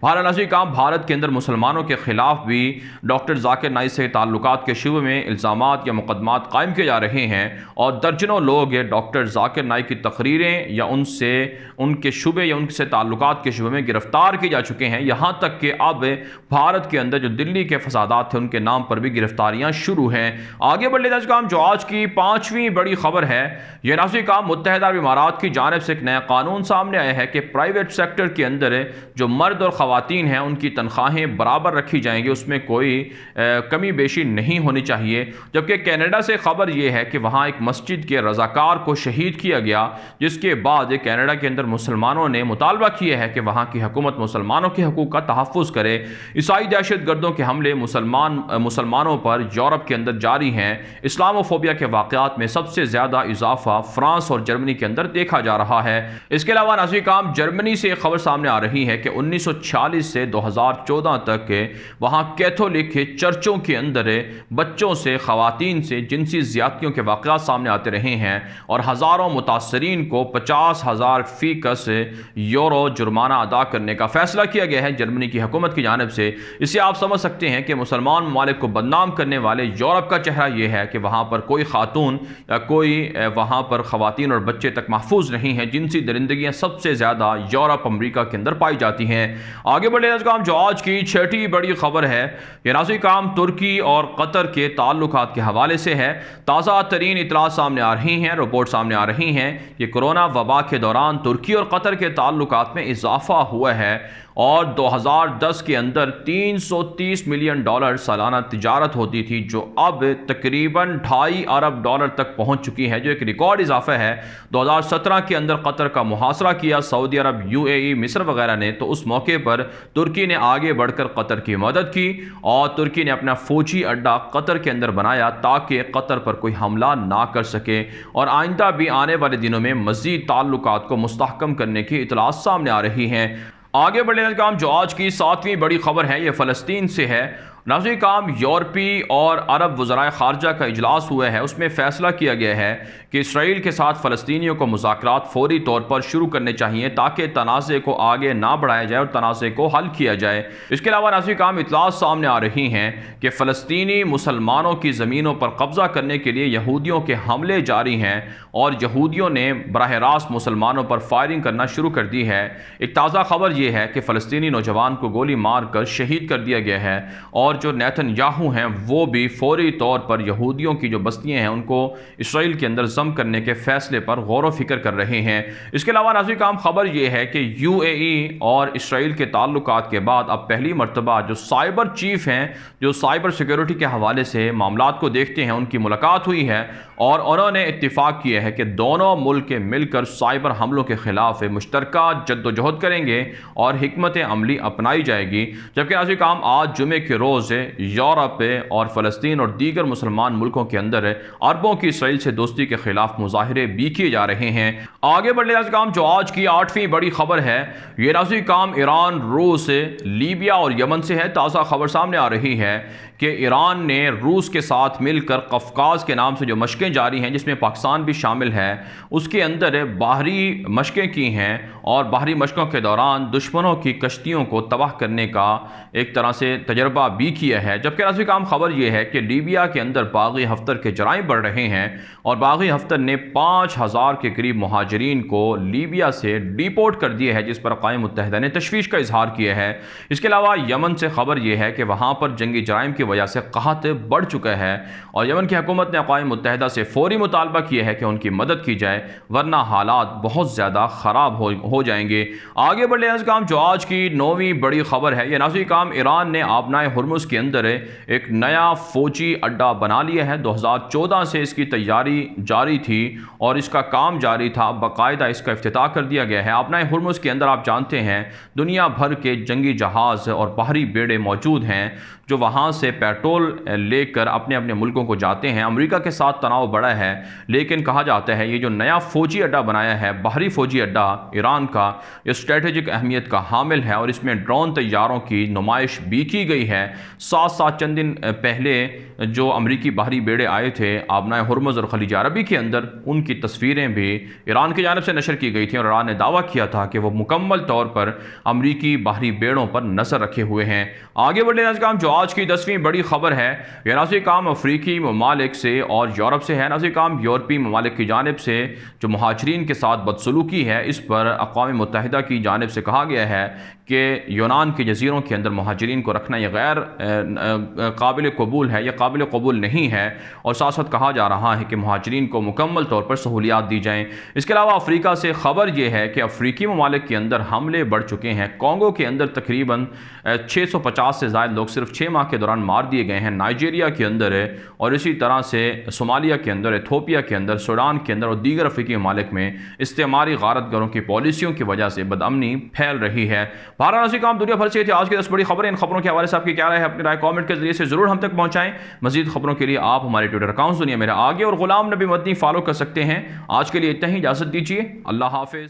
بہرحال ناظرین کرام، بھارت کے اندر مسلمانوں کے خلاف بھی ڈاکٹر ذاکر نائک سے تعلقات کے شبے میں الزامات یا مقدمات قائم کیے جا رہے ہیں، اور درجنوں لوگ ڈاکٹر ذاکر نائک کی تقریریں یا ان کے شبے یا ان سے تعلقات کے شبے میں گرفتار کیے جا چکے ہیں۔ یہاں تک کہ اب بھارت کے اندر جو دلی کے فسادات تھے ان کے نام پر بھی گرفتاریاں شروع ہیں۔ آگے بڑھ لیتے ہیں جو آج کی 5ویں بڑی خبر ہے، یہ ناظرین کرام متحدہ عرب امارات کی جانب سے ایک نیا قانون سامنے آیا ہے کہ پرائیویٹ سیکٹر کے اندر جو مرد اور خواتین ہیں ان کی تنخواہیں برابر رکھی جائیں گی، اس میں کوئی کمی بیشی نہیں ہونی چاہیے۔ جبکہ کینیڈا سے خبر یہ ہے کہ وہاں ایک مسجد کے رضاکار کو شہید کیا گیا، جس کے بعد کینیڈا کے اندر مسلمانوں نے مطالبہ کیا ہے کہ وہاں کی حکومت مسلمانوں کے حقوق کا تحفظ کرے۔ عیسائی دہشت گردوں کے حملے مسلمانوں پر یورپ کے اندر جاری ہیں۔ اسلاموفوبیا کے واقعات میں سب سے زیادہ اضافہ فرانس اور جرمنی کے اندر دیکھا جا رہا ہے۔ اس کے علاوہ ناظرین کرام، جرمنی سے ایک خبر سامنے آ رہی ہے کہ 1946 سے 2014 تک وہاں کیتھولک چرچوں کے اندر بچوں سے، خواتین سے جنسی زیادتیوں کے واقعات سامنے آتے رہے ہیں، اور ہزاروں متاثرین کو 50,000 فی کس یورو جرمانہ ادا کرنے کا فیصلہ کیا گیا ہے جرمنی کی حکومت کی جانب سے۔ اسے آپ سمجھ سکتے ہیں کہ مسلمان ممالک کو بدنام کرنے والے یورپ کا چہرہ یہ ہے کہ وہاں پر کوئی خاتون یا کوئی وہاں پر خواتین اور بچے تک محفوظ نہیں ہیں۔ جنسی درندگیاں سب سے زیادہ یورپ، امریکہ کے اندر پائی جاتی ہیں۔ آگے بڑھے کام جو آج کی 6ٹی بڑی خبر ہے، یہ ناظرین کرام ترکی اور قطر کے تعلقات کے حوالے سے ہے۔ تازہ ترین اطلاعات سامنے آ رہی ہیں، رپورٹ سامنے آ رہی ہیں کہ کورونا وبا کے دوران ترکی اور قطر کے تعلقات میں اضافہ ہوا ہے، اور 2010 کے اندر $330 ملین سالانہ تجارت ہوتی تھی، جو اب تقریباً $2.5 ارب تک پہنچ چکی ہے، جو ایک ریکارڈ اضافہ ہے۔ 2017 کے اندر قطر کا محاصرہ کیا سعودی عرب، UAE، مصر وغیرہ نے، تو اس موقع پر ترکی نے آگے بڑھ کر قطر کی مدد کی، اور ترکی نے اپنا فوجی اڈا قطر کے اندر بنایا تاکہ قطر پر کوئی حملہ نہ کر سکے، اور آئندہ بھی آنے والے دنوں میں مزید تعلقات کو مستحکم کرنے کی اطلاعات سامنے آ رہی ہیں۔ آگے بڑھنے کا کام جو آج کی 7ویں بڑی خبر ہے، یہ فلسطین سے ہے۔ ناظرین کرام، یورپی اور عرب وزرائے خارجہ کا اجلاس ہوا ہے، اس میں فیصلہ کیا گیا ہے کہ اسرائیل کے ساتھ فلسطینیوں کو مذاکرات فوری طور پر شروع کرنے چاہیے تاکہ تنازع کو آگے نہ بڑھایا جائے اور تنازع کو حل کیا جائے۔ اس کے علاوہ ناظرین کرام، اطلاعات سامنے آ رہی ہیں کہ فلسطینی مسلمانوں کی زمینوں پر قبضہ کرنے کے لیے یہودیوں کے حملے جاری ہیں، اور یہودیوں نے براہ راست مسلمانوں پر فائرنگ کرنا شروع کر دی ہے۔ ایک تازہ خبر یہ ہے کہ فلسطینی نوجوان کو گولی مار کر شہید کر دیا گیا ہے، اور جو نیتن یاہو ہیں وہ بھی فوری طور پر یہودیوں کی جو بستیاں ہیں ان کو اسرائیل کے اندر ضم کرنے کے فیصلے پر غور و فکر کر رہے ہیں۔ اس کے علاوہ ناظرین کرام، خبر یہ ہے کہ UAE اور اسرائیل کے تعلقات کے بعد اب پہلی مرتبہ جو سائبر چیف ہیں، جو سائبر سیکیورٹی کے حوالے سے معاملات کو دیکھتے ہیں، ان کی ملاقات ہوئی ہے، اور انہوں نے اتفاق کیا ہے کہ دونوں ملک مل کر سائبر حملوں کے خلاف مشترکہ جدوجہد کریں گے اور حکمت عملی اپنائی جائے گی۔ جبکہ ناظرین کرام، آج جمعے کے روز یورپ اور فلسطین اور دیگر مسلمان ملکوں کے اندر عربوں کی اسرائیل سے دوستی کے خلاف مظاہرے بھی کیے جا رہے ہیں۔ آگے بڑھنے کا کام جو آج کی 8ویں بڑی خبر ہے، یہ ناظرین کام ایران، روس، لیبیا اور یمن سے ہے۔ تازہ خبر سامنے آ رہی ہے کہ ایران نے روس کے ساتھ مل کر قفقاز کے نام سے جو مشقیں جاری ہیں، جس میں پاکستان بھی شامل ہے، اس کے اندر باہری مشقیں کی ہیں، اور باہری مشقوں کے دوران دشمنوں کی کشتیوں کو تباہ کرنے کا ایک طرح سے تجربہ بھی کیا ہے۔ جبکہ ناظرین کرام، خبر یہ ہے کہ لیبیا کے اندر باغی ہفتر کے جرائم بڑھ رہے ہیں، اور باغی ہفتر نے 5,000 کے قریب مہاجرین کو لیبیا سے ڈیپورٹ کر دیا ہے، جس پر اقوام متحدہ نے تشویش کا اظہار کیا ہے۔ اس کے علاوہ یمن سے خبر یہ ہے کہ وہاں پر جنگی جرائم کی وجہ سے قحط بڑھ چکا ہے، اور یمن کی حکومت نے اقوام متحدہ سے فوری مطالبہ کیا ہے کہ ان کی مدد کی جائے، ورنہ حالات بہت زیادہ خراب ہو جائیں گے۔ آگے بڑھنے کا کام جو آج کی 9ویں بڑی خبر ہے، یہ ناظرین کام ایران نے آبنائے ہرمز کے اندر ایک نیا فوجی اڈا بنا لیا ہے۔ 2014 سے اس کی تیاری جاری تھی اور اس کا کام جاری تھا، باقاعدہ اس کا افتتاح کر دیا گیا ہے۔ آبنائے ہرمز کے اندر آپ جانتے ہیں دنیا بھر کے جنگی جہاز اور بحری بیڑے موجود ہیں جو وہاں سے پیٹرول لے کر اپنے اپنے ملکوں کو جاتے ہیں۔ امریکہ کے ساتھ تناؤ بڑا ہے، لیکن کہا جاتا ہے یہ جو نیا فوجی اڈا بنایا ہے، بحری فوجی اڈا ایران کا، یہ اسٹریٹجک اہمیت کا حامل ہے اور اس میں ڈرون طیاروں کی نمائش بھی کی گئی ہے۔ ساتھ ساتھ چند دن پہلے جو امریکی بحری بیڑے آئے تھے آبنائے ہرمز اور خلیج عربی کے اندر، ان کی تصویریں بھی ایران کی جانب سے نشر کی گئی تھیں اور ایران نے دعویٰ کیا تھا کہ وہ مکمل طور پر امریکی بحری بیڑوں پر نظر رکھے ہوئے ہیں۔ آگے بڑھے ناظرین، جو آج کی 10ویں بڑی خبر ہے، یہ ناظرین افریقی ممالک سے اور یورپ سے ہے۔ ناظرین یورپی ممالک کی جانب سے جو مہاجرین کے ساتھ بدسلوکی ہے، اس پر اقوام متحدہ کی جانب سے کہا گیا ہے کہ یونان کے جزیروں کے اندر مہاجرین کو رکھنا یہ غیر قابل قبول ہے، یہ قابل قبول نہیں ہے، اور ساتھ ساتھ کہا جا رہا ہے کہ مہاجرین کو مکمل طور پر سہولیات دی جائیں۔ اس کے علاوہ افریقہ سے خبر یہ ہے کہ افریقی ممالک کے اندر حملے بڑھ چکے ہیں۔ کانگو کے اندر تقریباً 650 سے زائد لوگ صرف 6 ماہ کے دوران مار دیے گئے ہیں، نائجیریا کے اندر ہے، اور اسی طرح سے صومالیہ کے اندر، ایتھوپیا کے اندر، سوڈان کے اندر اور دیگر افریقی ممالک میں استعماری غارت گروں کی پالیسیوں کی وجہ سے بدامنی پھیل رہی ہے۔ بہرحال ناظرین، دنیا بھر سے تھی آج کی 10 بڑی خبریں۔ ان خبروں کے حوالے سے آپ کی کیا رائے ہے؟ اپنی رائے کامنٹ کے ذریعے سے ضرور ہم تک پہنچائیں۔ مزید خبروں کے لیے آپ ہمارے ٹویٹر اکاؤنٹ دنیا میرا آگے اور غلام نبی مدنی فالو کر سکتے ہیں۔ آج کے لیے اتنا ہی، اجازت دیجیے، اللہ حافظ۔